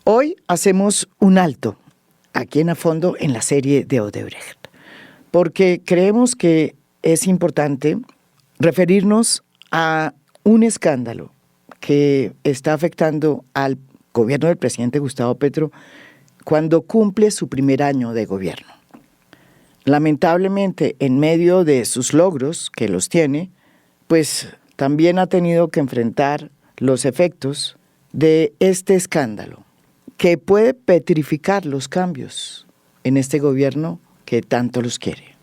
Hoy hacemos un alto aquí en A Fondo en la serie de Odebrecht, porque creemos que es importante referirnos a un escándalo que está afectando al gobierno del presidente Gustavo Petro cuando cumple su primer año de gobierno. Lamentablemente, en medio de sus logros, que los tiene, pues también ha tenido que enfrentar los efectos de este escándalo, que puede petrificar los cambios en este gobierno que tanto los quiere.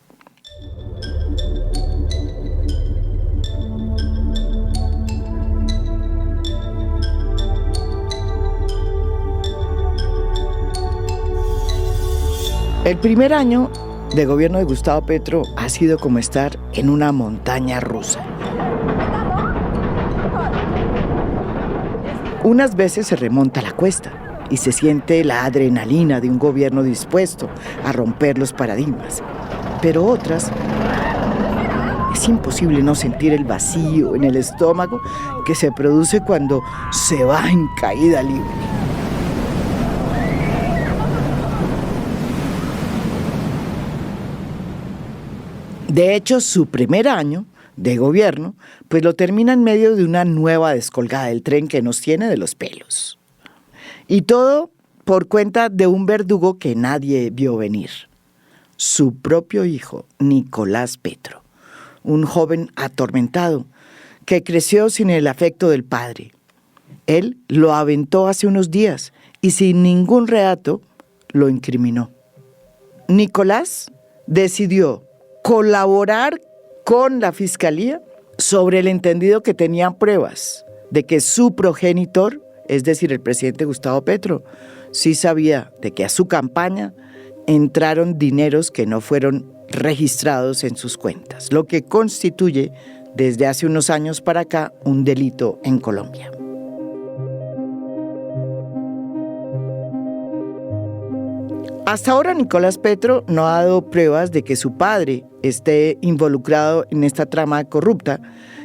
El primer año de gobierno de Gustavo Petro ha sido como estar en una montaña rusa. Unas veces se remonta la cuesta y se siente la adrenalina de un gobierno dispuesto a romper los paradigmas, pero otras es imposible no sentir el vacío en el estómago que se produce cuando se va en caída libre. De hecho, su primer año de gobierno, pues lo termina en medio de una nueva descolgada del tren que nos tiene de los pelos. Y todo por cuenta de un verdugo que nadie vio venir. Su propio hijo, Nicolás Petro, un joven atormentado que creció sin el afecto del padre. Él lo aventó hace unos días y sin ningún reato lo incriminó. Nicolás decidió colaborar con la Fiscalía sobre el entendido que tenían pruebas de que su progenitor, es decir, el presidente Gustavo Petro, sí sabía de que a su campaña entraron dineros que no fueron registrados en sus cuentas, lo que constituye desde hace unos años para acá un delito en Colombia. Hasta ahora Nicolás Petro no ha dado pruebas de que su padre esté involucrado en esta trama corrupta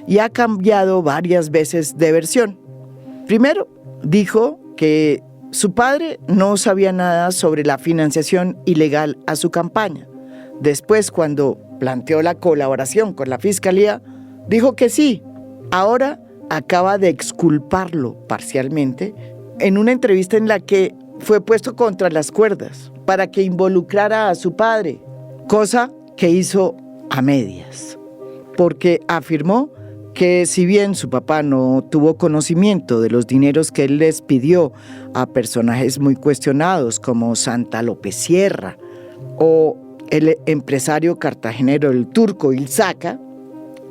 y ha cambiado varias veces de versión. Primero, dijo que su padre no sabía nada sobre la financiación ilegal a su campaña. Después, cuando planteó la colaboración con la Fiscalía, dijo que sí. Ahora acaba de exculparlo parcialmente en una entrevista en la que fue puesto contra las cuerdas para que involucrara a su padre, cosa que hizo a medias, porque afirmó que si bien su papá no tuvo conocimiento de los dineros que él les pidió a personajes muy cuestionados como Santa López Sierra o el empresario cartagenero el Turco Ilzaca,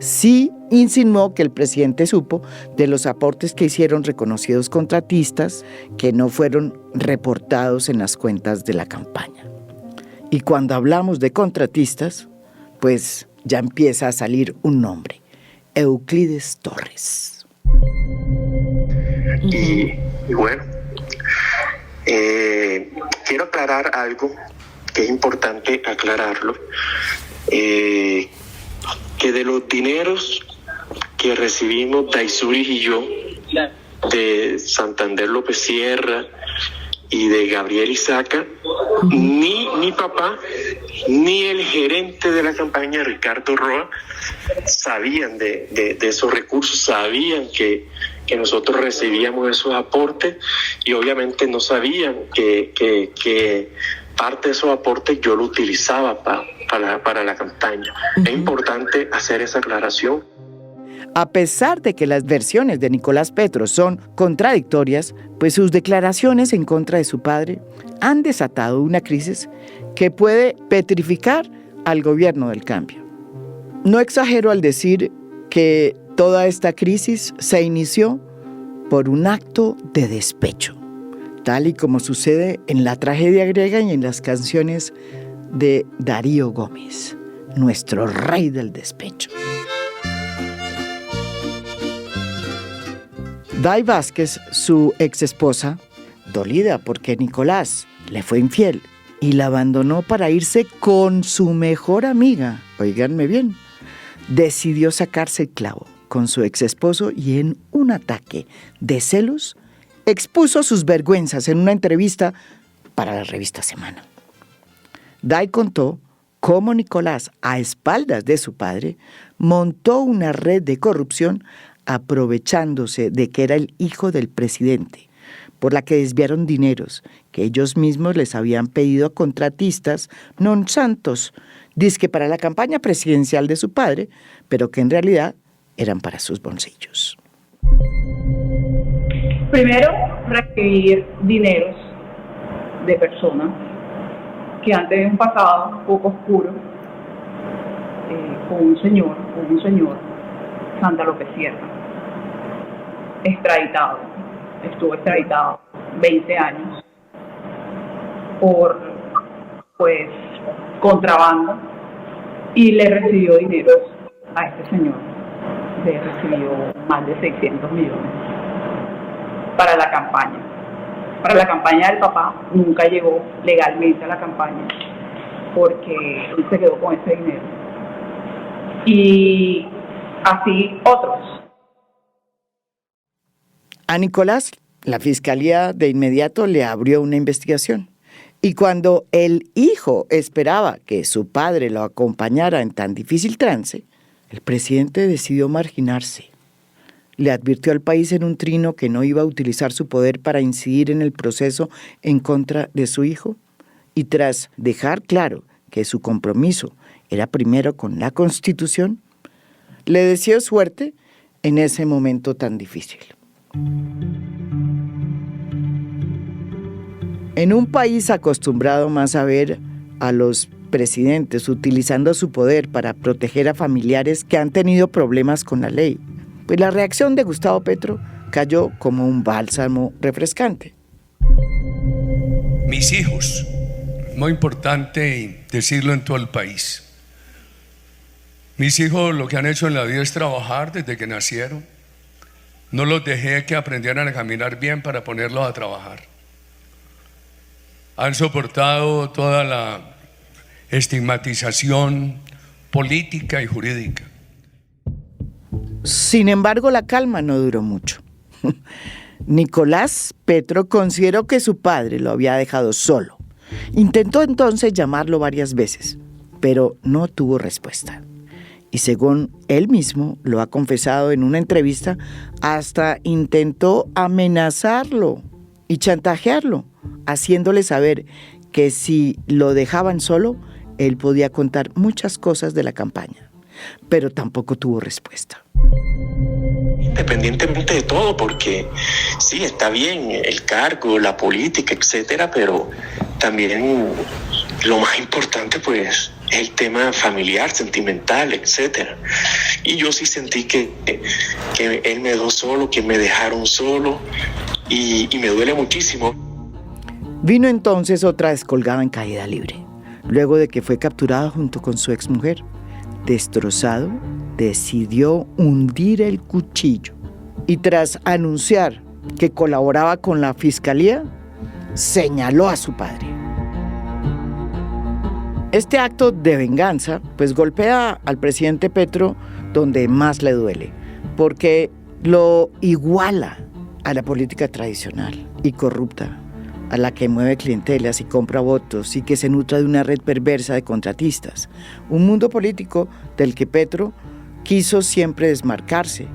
sí insinuó que el presidente supo de los aportes que hicieron reconocidos contratistas que no fueron reportados en las cuentas de la campaña. Y cuando hablamos de contratistas, pues ya empieza a salir un nombre: Euclides Torres. Y bueno, quiero aclarar algo que es importante aclararlo, que de los dineros que recibimos Daisuris y yo, de Santander López Sierra y de Gabriel Ilzaca, ni mi papá ni el gerente de la campaña, Ricardo Roa, sabían de esos recursos, sabían que nosotros recibíamos esos aportes y obviamente no sabían que parte de esos aportes yo lo utilizaba para la campaña. Es importante hacer esa aclaración. A pesar de que las versiones de Nicolás Petro son contradictorias, pues sus declaraciones en contra de su padre han desatado una crisis que puede petrificar al gobierno del cambio. No exagero al decir que toda esta crisis se inició por un acto de despecho, tal y como sucede en la tragedia griega y en las canciones de Darío Gómez, nuestro rey del despecho. Day Vázquez, su exesposa, dolida porque Nicolás le fue infiel y la abandonó para irse con su mejor amiga, oíganme bien, decidió sacarse el clavo con su exesposo y en un ataque de celos expuso sus vergüenzas en una entrevista para la revista Semana. Day contó cómo Nicolás, a espaldas de su padre, montó una red de corrupción aprovechándose de que era el hijo del presidente, por la que desviaron dineros que ellos mismos les habían pedido a contratistas non santos, dizque para la campaña presidencial de su padre, pero que en realidad eran para sus bolsillos. Primero, recibir dineros de personas que han tenido un pasado un poco oscuro con un señor, Santa López Sierra, estuvo extraditado 20 años por, contrabando, y le recibió dinero a este señor, le recibió más de 600 millones para la campaña. Para la campaña del papá nunca llegó legalmente a la campaña porque él se quedó con ese dinero. Y así otros. A Nicolás, la fiscalía de inmediato le abrió una investigación. Y cuando el hijo esperaba que su padre lo acompañara en tan difícil trance, el presidente decidió marginarse. Le advirtió al país en un trino que no iba a utilizar su poder para incidir en el proceso en contra de su hijo, y tras dejar claro que su compromiso era primero con la Constitución, le deseó suerte en ese momento tan difícil. En un país acostumbrado más a ver a los presidentes utilizando su poder para proteger a familiares que han tenido problemas con la ley, pues la reacción de Gustavo Petro cayó como un bálsamo refrescante. Mis hijos, muy importante decirlo en todo el país. Mis hijos lo que han hecho en la vida es trabajar desde que nacieron. No los dejé que aprendieran a caminar bien para ponerlos a trabajar. Han soportado toda la estigmatización política y jurídica. Sin embargo, la calma no duró mucho. Nicolás Petro consideró que su padre lo había dejado solo. Intentó entonces llamarlo varias veces, pero no tuvo respuesta. Y según él mismo lo ha confesado en una entrevista, hasta intentó amenazarlo y chantajearlo, haciéndole saber que si lo dejaban solo, él podía contar muchas cosas de la campaña, pero tampoco tuvo respuesta. Independientemente de todo, porque sí, está bien el cargo, la política, etcétera, pero también lo más importante, pues, es el tema familiar, sentimental, etcétera. Y yo sí sentí que él me dejó solo, que me dejaron solo, y me duele muchísimo. Vino entonces otra descolgada en caída libre, luego de que fue capturado junto con su exmujer. Destrozado, decidió hundir el cuchillo y tras anunciar que colaboraba con la fiscalía, señaló a su padre. Este acto de venganza pues golpea al presidente Petro donde más le duele, porque lo iguala a la política tradicional y corrupta, a la que mueve clientelas y compra votos y que se nutra de una red perversa de contratistas, un mundo político del que Petro quiso siempre desmarcarse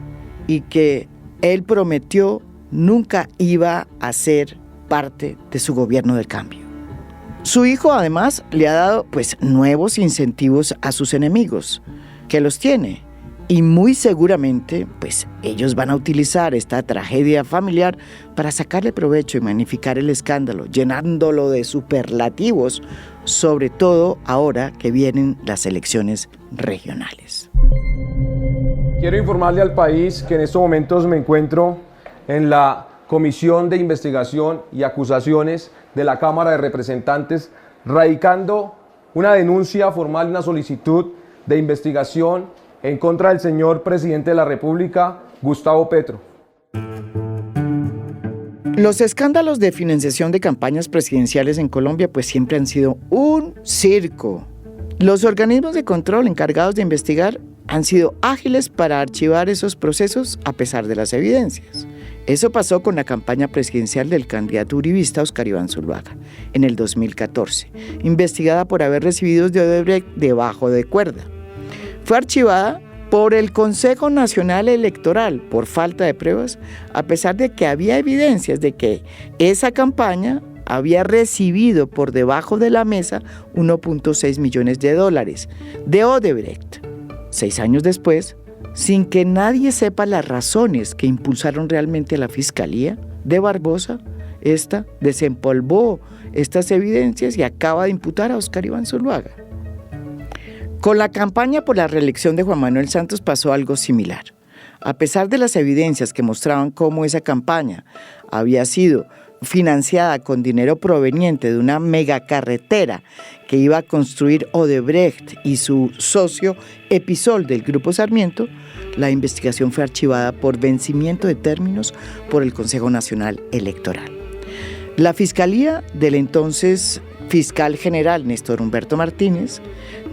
y que él prometió nunca iba a ser parte de su gobierno del cambio. Su hijo además le ha dado pues nuevos incentivos a sus enemigos, que los tiene, y muy seguramente pues ellos van a utilizar esta tragedia familiar para sacarle provecho y magnificar el escándalo, llenándolo de superlativos, sobre todo ahora que vienen las elecciones regionales. Quiero informarle al país que en estos momentos me encuentro en la Comisión de Investigación y Acusaciones de la Cámara de Representantes, radicando una denuncia formal, una solicitud de investigación en contra del señor presidente de la República, Gustavo Petro. Los escándalos de financiación de campañas presidenciales en Colombia pues siempre han sido un circo. Los organismos de control encargados de investigar han sido ágiles para archivar esos procesos a pesar de las evidencias. Eso pasó con la campaña presidencial del candidato uribista Óscar Iván Zuluaga en el 2014, investigada por haber recibido de Odebrecht debajo de cuerda. Fue archivada por el Consejo Nacional Electoral por falta de pruebas, a pesar de que había evidencias de que esa campaña había recibido por debajo de la mesa 1.6 millones de dólares de Odebrecht. 6 años después, sin que nadie sepa las razones que impulsaron realmente a la Fiscalía de Barbosa, esta desempolvó estas evidencias y acaba de imputar a Óscar Iván Zuluaga. Con la campaña por la reelección de Juan Manuel Santos pasó algo similar. A pesar de las evidencias que mostraban cómo esa campaña había sido financiada con dinero proveniente de una megacarretera que iba a construir Odebrecht y su socio Episol del Grupo Sarmiento, la investigación fue archivada por vencimiento de términos por el Consejo Nacional Electoral. La Fiscalía del entonces fiscal general Néstor Humberto Martínez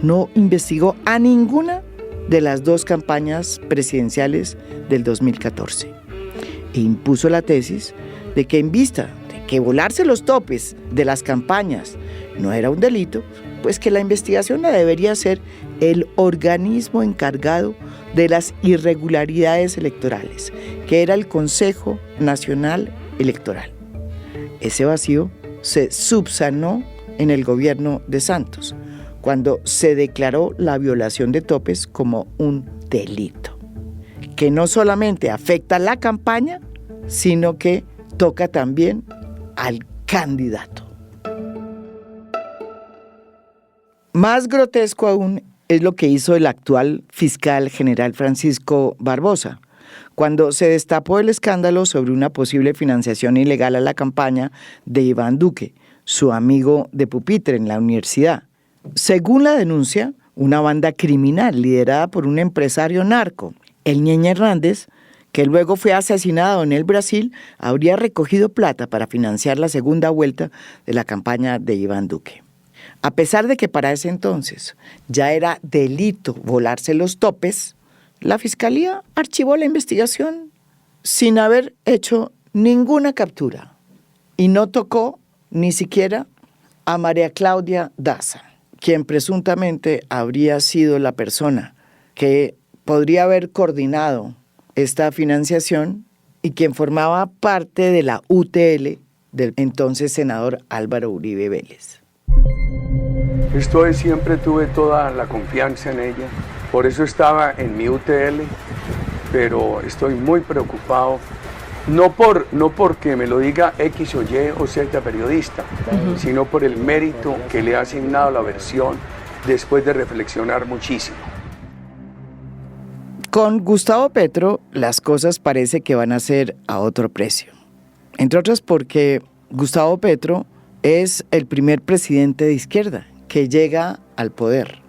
no investigó a ninguna de las 2 campañas presidenciales del 2014 e impuso la tesis de que en vista de que volarse los topes de las campañas no era un delito, pues que la investigación la debería hacer el organismo encargado de las irregularidades electorales, que era el Consejo Nacional Electoral. Ese vacío se subsanó en el gobierno de Santos, cuando se declaró la violación de topes como un delito, que no solamente afecta a la campaña, sino que toca también al candidato. Más grotesco aún es lo que hizo el actual fiscal general Francisco Barbosa, cuando se destapó el escándalo sobre una posible financiación ilegal a la campaña de Iván Duque, su amigo de pupitre en la universidad. Según la denuncia, una banda criminal liderada por un empresario narco, el Ñeñe Hernández, que luego fue asesinado en el Brasil, habría recogido plata para financiar la segunda vuelta de la campaña de Iván Duque. A pesar de que para ese entonces ya era delito volarse los topes, la Fiscalía archivó la investigación sin haber hecho ninguna captura y no tocó ni siquiera a María Claudia Daza, quien presuntamente habría sido la persona que podría haber coordinado esta financiación y quien formaba parte de la UTL del entonces senador Álvaro Uribe Vélez. Siempre tuve toda la confianza en ella, por eso estaba en mi UTL, pero estoy muy preocupado, no porque me lo diga X o Y o Z periodista, sino por el mérito que le ha asignado la versión después de reflexionar muchísimo. Con Gustavo Petro, las cosas parece que van a ser a otro precio. Entre otras porque Gustavo Petro es el primer presidente de izquierda que llega al poder,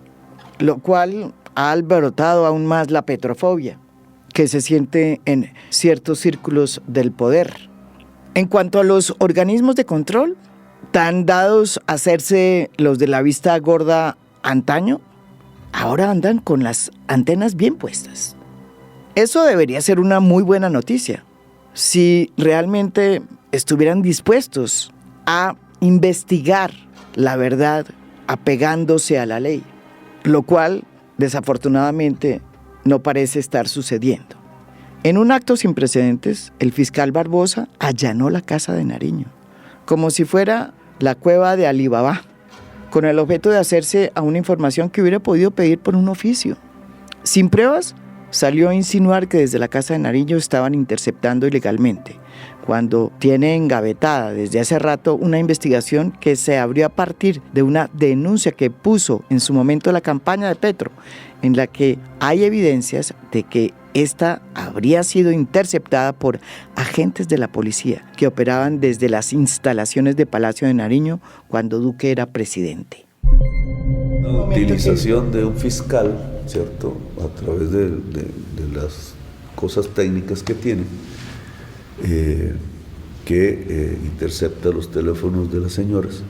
lo cual ha alborotado aún más la petrofobia que se siente en ciertos círculos del poder. En cuanto a los organismos de control, tan dados a hacerse los de la vista gorda antaño, ahora andan con las antenas bien puestas. Eso debería ser una muy buena noticia, si realmente estuvieran dispuestos a investigar la verdad apegándose a la ley, lo cual desafortunadamente no parece estar sucediendo. En un acto sin precedentes, el fiscal Barbosa allanó la casa de Nariño, como si fuera la cueva de Alibaba, con el objeto de hacerse a una información que hubiera podido pedir por un oficio. Sin pruebas, salió a insinuar que desde la casa de Nariño estaban interceptando ilegalmente, cuando tiene engavetada desde hace rato una investigación que se abrió a partir de una denuncia que puso en su momento la campaña de Petro, en la que hay evidencias de que esta habría sido interceptada por agentes de la policía que operaban desde las instalaciones de Palacio de Nariño cuando Duque era presidente. La utilización de un fiscal, ¿cierto?, a través de las cosas técnicas que tiene, que intercepta los teléfonos de las señoras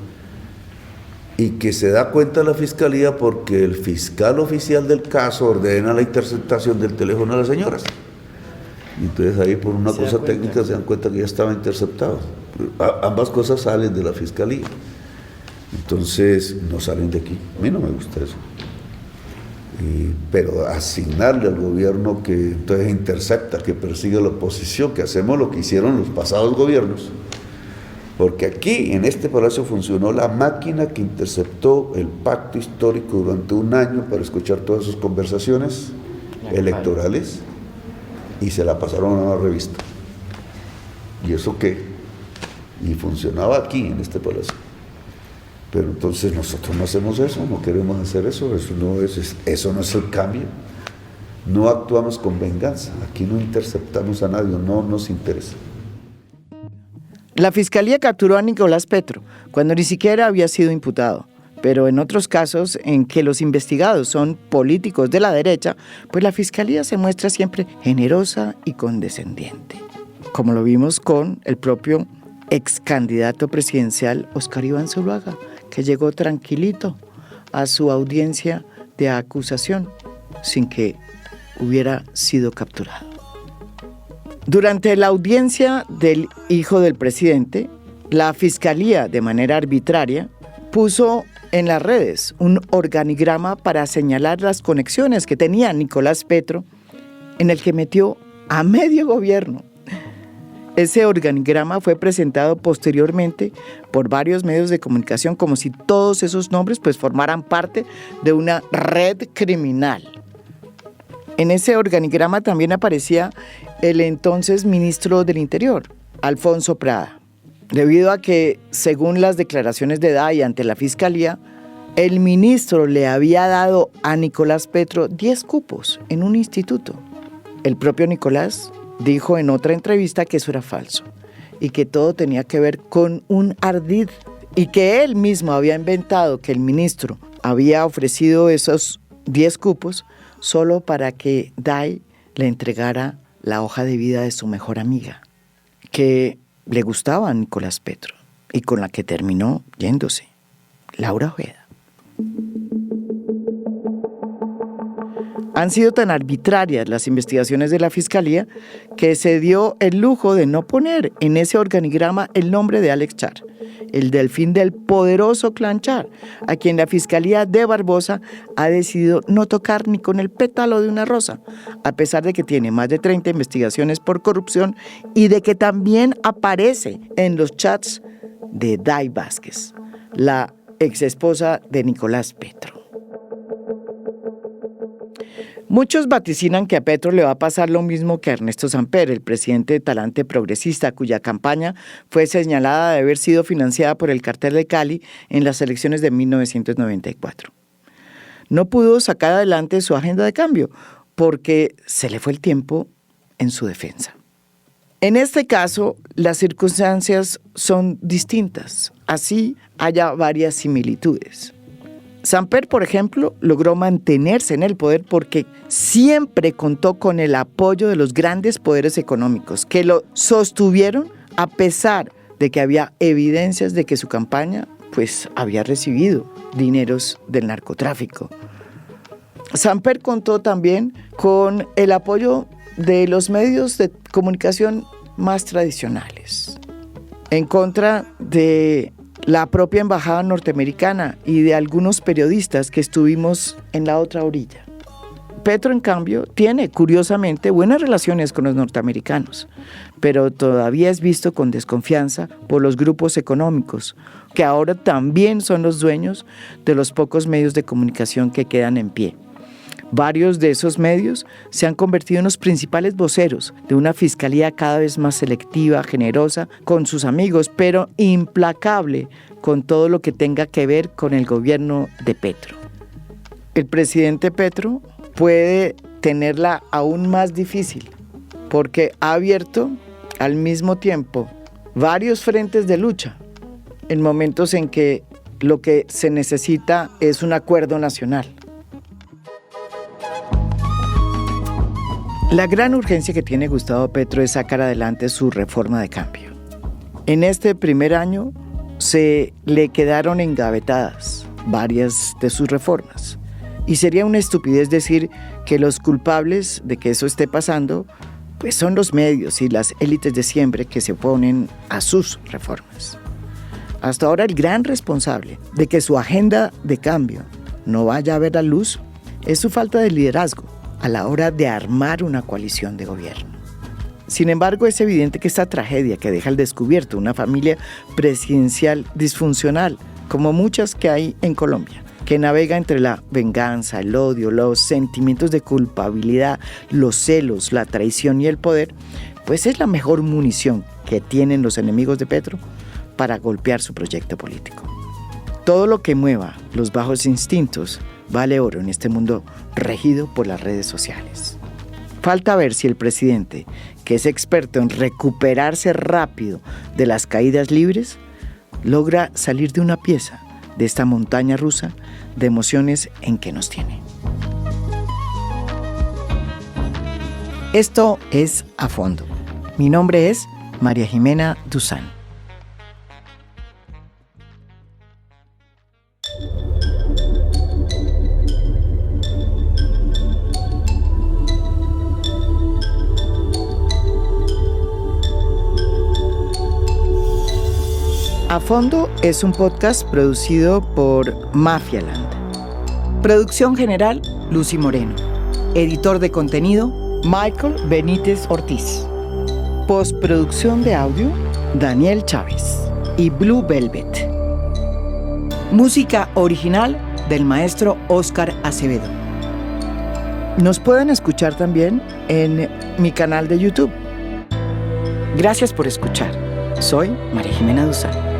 y que se da cuenta la fiscalía porque el fiscal oficial del caso ordena la interceptación del teléfono de las señoras. Entonces ahí por una cosa técnica se dan cuenta que ya estaba interceptado. Ambas cosas salen de la fiscalía. Entonces no salen de aquí. A mí no me gusta eso. Pero asignarle al gobierno que entonces intercepta, que persigue a la oposición, que hacemos lo que hicieron los pasados gobiernos. Porque aquí, en este palacio, funcionó la máquina que interceptó el pacto histórico durante un año para escuchar todas sus conversaciones electorales y se la pasaron a una revista. ¿Y eso qué? Y funcionaba aquí, en este palacio. Pero entonces nosotros no hacemos eso, no queremos hacer eso, eso no es el cambio. No actuamos con venganza, aquí no interceptamos a nadie, no nos interesa. La fiscalía capturó a Nicolás Petro cuando ni siquiera había sido imputado, pero en otros casos en que los investigados son políticos de la derecha, pues la fiscalía se muestra siempre generosa y condescendiente, como lo vimos con el propio ex candidato presidencial Óscar Iván Zuluaga, que llegó tranquilito a su audiencia de acusación sin que hubiera sido capturado. Durante la audiencia del hijo del presidente, la fiscalía, de manera arbitraria, puso en las redes un organigrama para señalar las conexiones que tenía Nicolás Petro, en el que metió a medio gobierno. Ese organigrama fue presentado posteriormente por varios medios de comunicación como si todos esos nombres pues formaran parte de una red criminal. En ese organigrama también aparecía el entonces ministro del Interior, Alfonso Prada, debido a que, según las declaraciones de Day ante la Fiscalía, el ministro le había dado a Nicolás Petro 10 cupos en un instituto. El propio Nicolás dijo en otra entrevista que eso era falso y que todo tenía que ver con un ardid y que él mismo había inventado que el ministro había ofrecido esos 10 cupos solo para que Day le entregara la hoja de vida de su mejor amiga, que le gustaba a Nicolás Petro y con la que terminó yéndose, Laura Ojeda. Han sido tan arbitrarias las investigaciones de la Fiscalía que se dio el lujo de no poner en ese organigrama el nombre de Alex Char, el delfín del poderoso clan Char, a quien la Fiscalía de Barbosa ha decidido no tocar ni con el pétalo de una rosa, a pesar de que tiene más de 30 investigaciones por corrupción y de que también aparece en los chats de Day Vázquez, la exesposa de Nicolás Petro. Muchos vaticinan que a Petro le va a pasar lo mismo que a Ernesto Samper, el presidente de Talante Progresista, cuya campaña fue señalada de haber sido financiada por el Cartel de Cali en las elecciones de 1994. No pudo sacar adelante su agenda de cambio porque se le fue el tiempo en su defensa. En este caso, las circunstancias son distintas, así haya varias similitudes. Samper, por ejemplo, logró mantenerse en el poder porque siempre contó con el apoyo de los grandes poderes económicos que lo sostuvieron a pesar de que había evidencias de que su campaña pues había recibido dineros del narcotráfico. Samper contó también con el apoyo de los medios de comunicación más tradicionales, en contra de la propia embajada norteamericana y de algunos periodistas que estuvimos en la otra orilla. Petro, en cambio, tiene curiosamente buenas relaciones con los norteamericanos, pero todavía es visto con desconfianza por los grupos económicos, que ahora también son los dueños de los pocos medios de comunicación que quedan en pie. Varios de esos medios se han convertido en los principales voceros de una fiscalía cada vez más selectiva, generosa con sus amigos, pero implacable con todo lo que tenga que ver con el gobierno de Petro. El presidente Petro puede tenerla aún más difícil porque ha abierto al mismo tiempo varios frentes de lucha en momentos en que lo que se necesita es un acuerdo nacional. La gran urgencia que tiene Gustavo Petro es sacar adelante su reforma de cambio. En este primer año se le quedaron engavetadas varias de sus reformas. Y sería una estupidez decir que los culpables de que eso esté pasando pues son los medios y las élites de siempre que se oponen a sus reformas. Hasta ahora el gran responsable de que su agenda de cambio no vaya a ver la luz es su falta de liderazgo a la hora de armar una coalición de gobierno. Sin embargo, es evidente que esta tragedia que deja al descubierto una familia presidencial disfuncional, como muchas que hay en Colombia, que navega entre la venganza, el odio, los sentimientos de culpabilidad, los celos, la traición y el poder, pues es la mejor munición que tienen los enemigos de Petro para golpear su proyecto político. Todo lo que mueva los bajos instintos vale oro en este mundo regido por las redes sociales. Falta ver si el presidente, que es experto en recuperarse rápido de las caídas libres, logra salir de una pieza de esta montaña rusa de emociones en que nos tiene. Esto es A Fondo. Mi nombre es María Jimena Duzán. A Fondo es un podcast producido por Mafialand. Producción general, Lucy Moreno. Editor de contenido, Michael Benítez Ortiz. Postproducción de audio, Daniel Chávez y Blue Velvet. Música original del maestro Óscar Acevedo. Nos pueden escuchar también en mi canal de YouTube. Gracias por escuchar. Soy María Jimena Duzán.